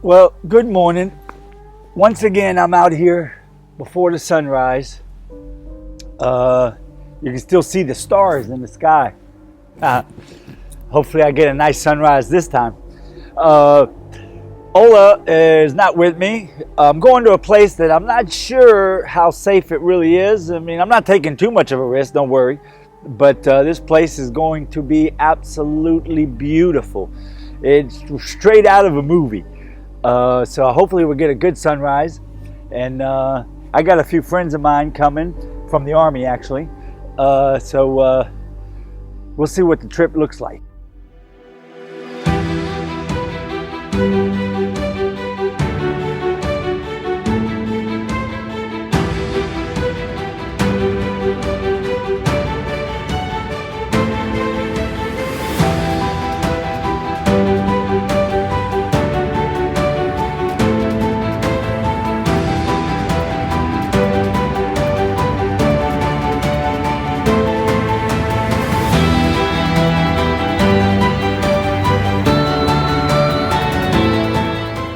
Well, good morning. Once again, I'm out here before the sunrise. You can still see the stars in the sky. Hopefully I get a nice sunrise this time. Ola is not with me. I'm going to a place that I'm not sure how safe it really is. I mean, I'm not taking too much of a risk, don't worry. But this place is going to be absolutely beautiful. It's straight out of a movie. So hopefully we'll get a good sunrise. And I got a few friends of mine coming from the army, actually. So we'll see what the trip looks like.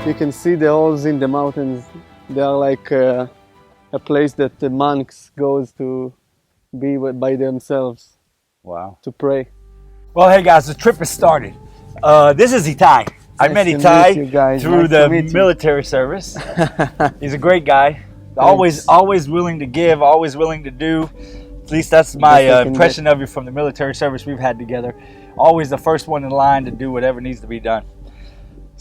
You can see the holes in the mountains. They are like a place that the monks goes to be by themselves. Wow. To pray. Well, hey guys, the trip has started. This is Itai. I met Itai through the military service. He's a great guy. Always willing to give, always willing to do. At least that's my impression of you from the military service we've had together. Always the first one in line to do whatever needs to be done.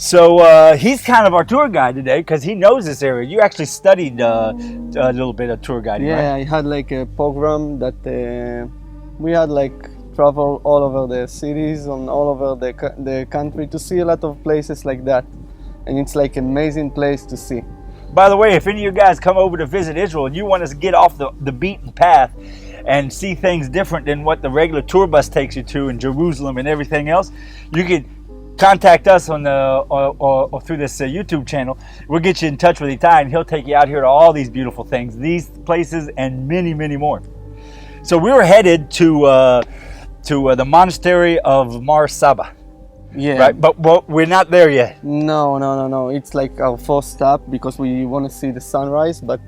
So he's kind of our tour guide today because he knows this area. You actually studied a little bit of tour guiding, yeah, right? I had like a program that we had like travel all over the cities and all over the country to see a lot of places like that. And it's like an amazing place to see. By the way, if any of you guys come over to visit Israel and you want us to get off the beaten path and see things different than what the regular tour bus takes you to in Jerusalem and everything else, you can contact us on or through this YouTube channel. We'll get you in touch with Itai and he'll take you out here to all these beautiful things, these places and many, many more. So we were headed to the Monastery of Marsaba. Yeah. Right, but we're not there yet. No. It's like our first stop because we want to see the sunrise, but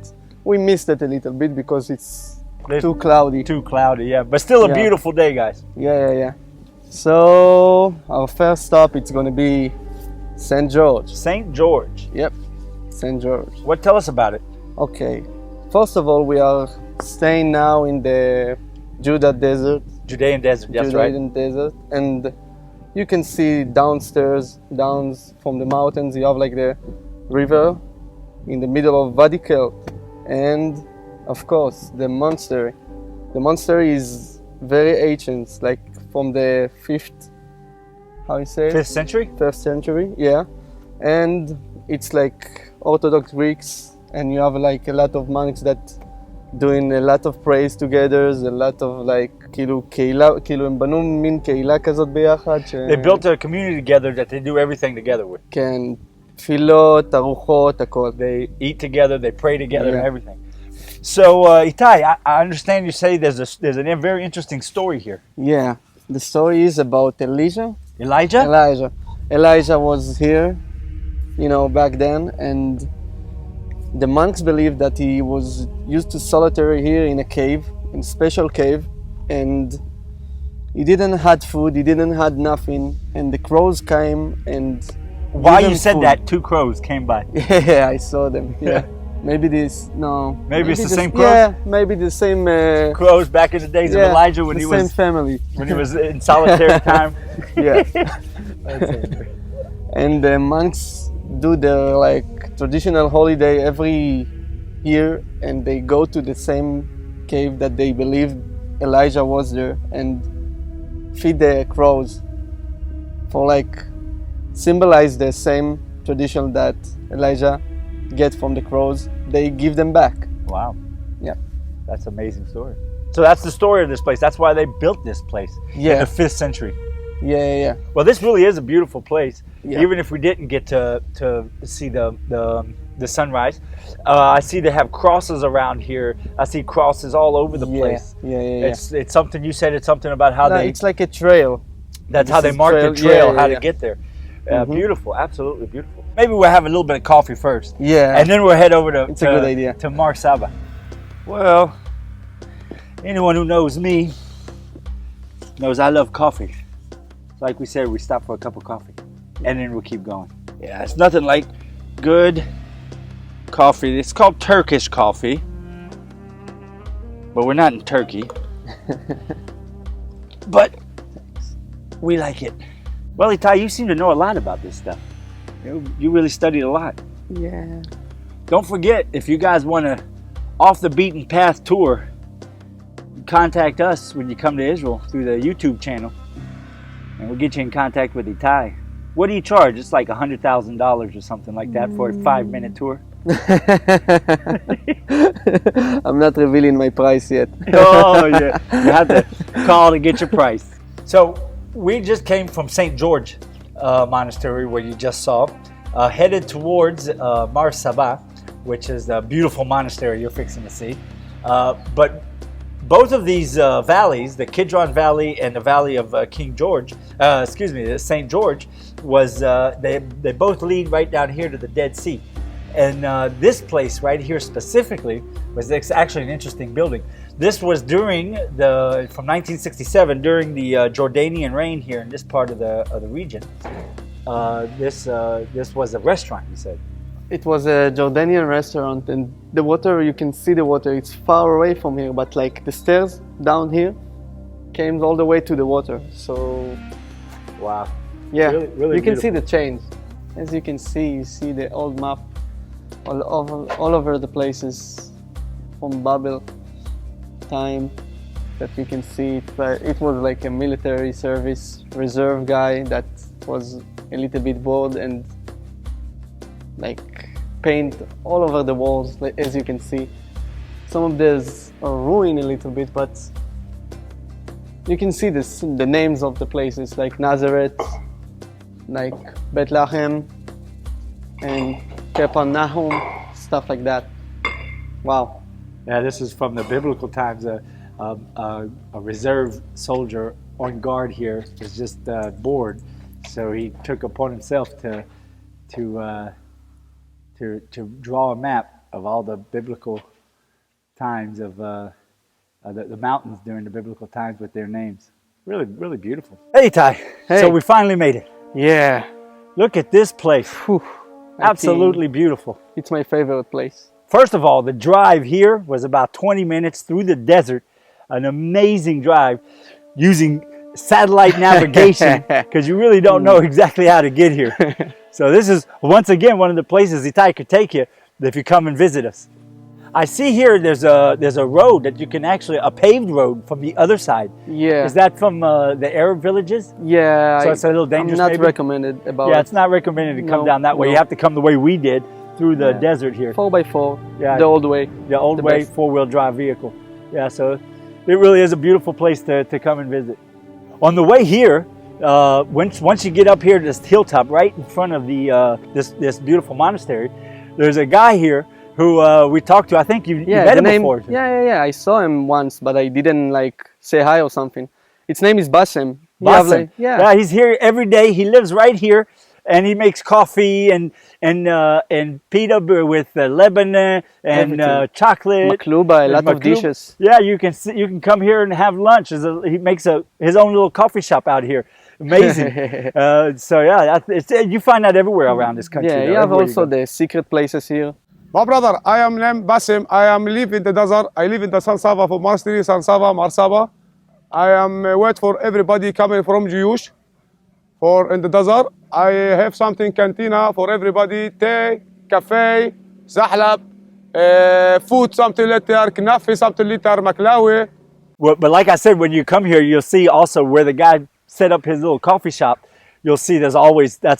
we missed it a little bit because it's too cloudy. Too cloudy, yeah. But still a beautiful day, guys. Yeah. So our first stop, it's going to be St. George. St. George. Yep, St. George. What? Tell us about it. Okay. First of all, we are staying now in the Judea Desert. Judean Desert, that's right. Judean Desert. And you can see down from the mountains, you have like the river in the middle of Wadi Kelt. And of course, the monastery. The monastery is very ancient, like from the 5th century? 5th century, yeah. And it's like Orthodox Greeks, and you have like a lot of monks that doing a lot of praise together, a lot of like הם בנו מין קהילה כזאת ביחד. They built a community together that they do everything together with. כן, תפילות, ארוחות, הכל. They eat together, they pray together, and everything. So, Itai, I understand you say there's a very interesting story here. Yeah, the story is about Elijah. Elijah was here, back then, and the monks believe that he was used to solitary here in a cave, in a special cave, and he didn't had food, he didn't had nothing, and the crows came and... While you said that, 2 crows came by. Yeah, I saw them, yeah. Maybe it's the same crows? Yeah, maybe the same... crows back in the days of Elijah when he was... same family. When he was in solitary time. Yeah. And the monks do their like traditional holiday every year, and they go to the same cave that they believe Elijah was there and feed the crows for like symbolize the same tradition that Elijah get from the crows. They give them back. Wow. Yeah. That's an amazing story. So that's the story of this place. That's why they built this place in the 5th century. Yeah. Well, this really is a beautiful place. Yeah. Even if we didn't get to see the sunrise, I see they have crosses around here. I see crosses all over the place. Yeah. It's something you said. It's something about how it's like a trail. That's how they mark the trail, how to get there. Beautiful, absolutely beautiful. Maybe we'll have a little bit of coffee first. Yeah. And then we'll head over to, It's a good idea. to Marsaba. Well, anyone who knows me knows I love coffee. Like we said, we stop for a cup of coffee and then we'll keep going. Yeah, it's nothing like good coffee. It's called Turkish coffee, but we're not in Turkey. But we like it. Well, Itai, you seem to know a lot about this stuff. You really studied a lot. Yeah. Don't forget, if you guys want a off the beaten path tour, contact us when you come to Israel through the YouTube channel, and we'll get you in contact with Itai. What do you charge? It's like $100,000 or something like that for a 5-minute tour. I'm not revealing my price yet. Oh yeah, you have to call to get your price. So we just came from St. George Monastery, where you just saw, headed towards Marsaba, which is the beautiful monastery you're fixing to see. But both of these valleys, the Kidron Valley and the Valley of King George, St. George, was they both lead right down here to the Dead Sea. And this place right here specifically was actually an interesting building. This was during from 1967, during the Jordanian reign here in this part of the region. This was a restaurant, you said. It was a Jordanian restaurant, and the water, you can see the water. It's far away from here, but like the stairs down here came all the way to the water. So, wow. Yeah, really you can beautiful. see the change. As you can see, you see the old map all over the places from Babel time that you can see. It was like a military service reserve guy that was a little bit bored and like paint all over the walls, as you can see. Some of these are ruined a little bit, but you can see the names of the places, like Nazareth, like Bethlehem, and Capernaum, stuff like that. Wow. Yeah, this is from the biblical times. A reserve soldier on guard here was just bored, so he took upon himself to draw a map of all the biblical times of the mountains during the biblical times with their names. Really, really beautiful. Hey, Ty. Hey. So we finally made it. Yeah. Look at this place. Whew. Absolutely beautiful. It's my favorite place. First of all, the drive here was about 20 minutes through the desert. An amazing drive using satellite navigation because you really don't know exactly how to get here. So this is, once again, one of the places Itai could take you if you come and visit us. I see here there's a road that you can actually, a paved road from the other side. Yeah. Is that from the Arab villages? Yeah. So it's a little dangerous, I'm not maybe? recommended about it. Yeah, it's not recommended to come No, down that way. no. You have to come the way we did through the desert here. 4x4, Yeah. the old way. The old The way, best. 4-wheel drive vehicle. Yeah, so it really is a beautiful place to come and visit. On the way here, once you get up here to this hilltop right in front of the this beautiful monastery, there's a guy here who we talked to. I think you met him before. Yeah. I saw him once, but I didn't like say hi or something. His name is Bassem. Bassem. Yeah, he's here every day. He lives right here, and he makes coffee and pita with Lebanon and chocolate. Makluba, a lot of dishes. Yeah, you can come here and have lunch. He makes his own little coffee shop out here. Amazing. So yeah, you find that everywhere around this country. Yeah, you have also the secret places here. My brother, I am named Basim. I live in the desert. I live in the Saba for Monastery, Saba, Marsaba. I am wait for everybody coming from Jewish. For in the desert, I have something cantina for everybody. Tea, cafe, zahlab, food, something later, knafi, something later, maklawi. Well, but like I said, when you come here, you'll see also where the guy set up his little coffee shop. You'll see that's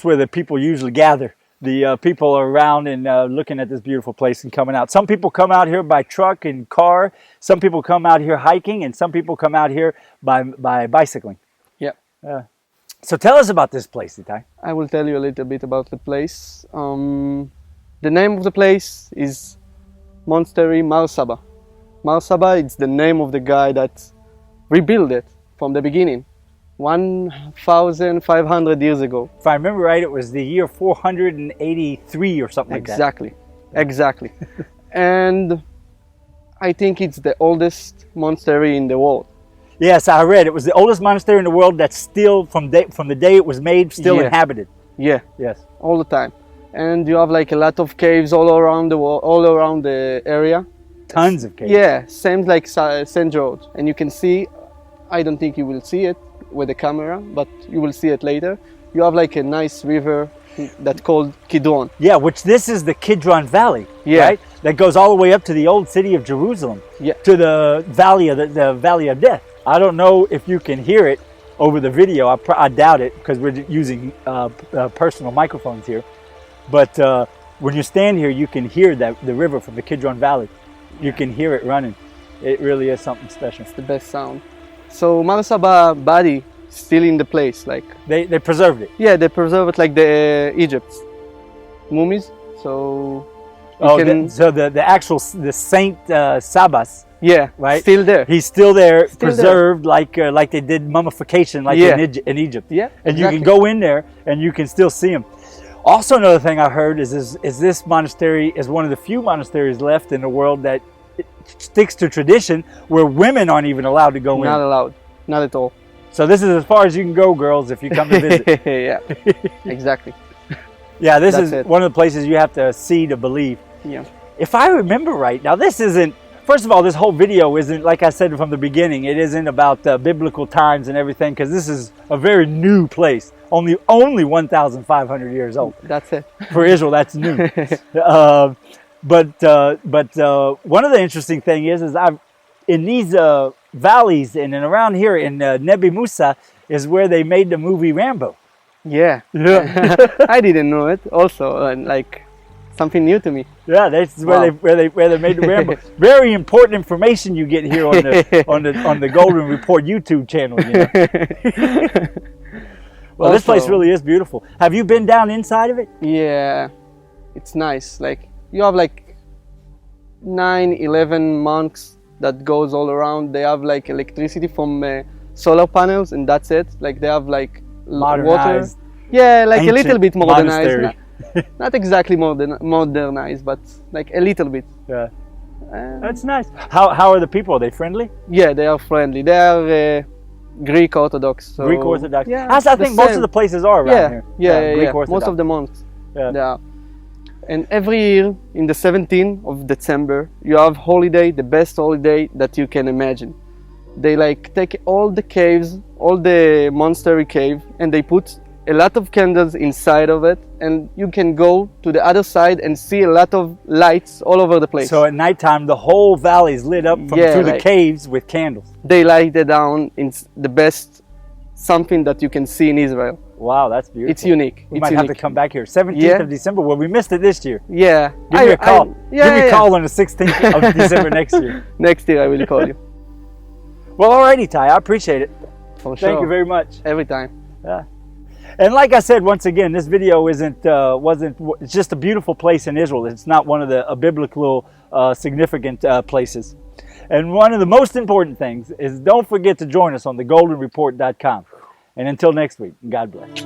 where the people usually gather. The people are around and looking at this beautiful place and coming out. Some people come out here by truck and car. Some people come out here hiking, and some people come out here by bicycling. Yeah. So tell us about this place, Itai. I will tell you a little bit about the place. The name of the place is Monastery Marsaba. Marsaba is the name of the guy that rebuilt it from the beginning. 1,500 years ago. If I remember right, it was the year 483 or something like that. Exactly. And I think it's the oldest monastery in the world. Yes, I read it was the oldest monastery in the world that's still, from the day it was made, still inhabited. Yeah, Yes. all the time. And you have like a lot of caves all around the world, all around the area. Tons of caves. Yeah, same like St. George. And you can see, I don't think you will see it with the camera, but you will see it later. You have like a nice river that's called Kidron. Yeah, which this is the Kidron Valley, right? That goes all the way up to the old city of Jerusalem, to the valley of the Valley of Death. I don't know if you can hear it over the video. I doubt it because we're using personal microphones here. But when you stand here, you can hear the river from the Kidron Valley. You can hear it running. It really is something special. It's the best sound. So Marsaba body still in the place, like they preserved it. Yeah, they preserve it like the Egypt's mummies. So the actual Saint Sabas. Yeah, right. Still there. He's still there, preserved like they did mummification, like in Egypt. Yeah, and you can go in there and you can still see him. Also, another thing I heard is this monastery is one of the few monasteries left in the world that sticks to tradition, where women aren't even allowed to go in. Not allowed, not at all. So this is as far as you can go, girls, if you come to visit. Yeah, exactly. Yeah, this is one of the places you have to see to believe. Yeah. If I remember right, now this isn't. First of all, this whole video isn't, like I said from the beginning, it isn't about biblical times and everything, because this is a very new place. Only 1,500 years old. That's it. For Israel, that's new. But one of the interesting thing is I've in these valleys and around here in Nebi Musa is where they made the movie Rambo. Yeah. I didn't know it. Also, like something new to me. Yeah, that's where they made the Rambo. Very important information you get here on the Golden Report YouTube channel. You know? Well, this place really is beautiful. Have you been down inside of it? Yeah, it's nice. Like you have like 9-11 monks that goes all around. They have like electricity from solar panels, and that's it. Like they have like modernized water. Yeah, like a little bit modernized. Not exactly modernized, but like a little bit. Yeah, that's nice. How are the people? Are they friendly? Yeah, they are friendly. They are Greek Orthodox. So Greek Orthodox. Yeah, I think most of the places are around here. Yeah, Greek Orthodox. Most of the monks. Yeah. And every year in the 17th of December, you have holiday, the best holiday that you can imagine. They like take all the caves, all the monastery cave, and they put a lot of candles inside of it, and you can go to the other side and see a lot of lights all over the place. So at nighttime, the whole valley is lit up through the caves with candles. They light it down. It's the best something that you can see in Israel. Wow, that's beautiful. It's unique. We might have to come back here. 17th of December. Well, we missed it this year. Yeah. Give me a call. Give me a call on the 16th of December next year. Next year I will call you. Well, alrighty, Ty. I appreciate it. For sure. Thank you very much. Every time. Yeah. And like I said, once again, this video it's just a beautiful place in Israel. It's not one of the biblical significant places. And one of the most important things is don't forget to join us on thegoldenreport.com. And until next week, God bless.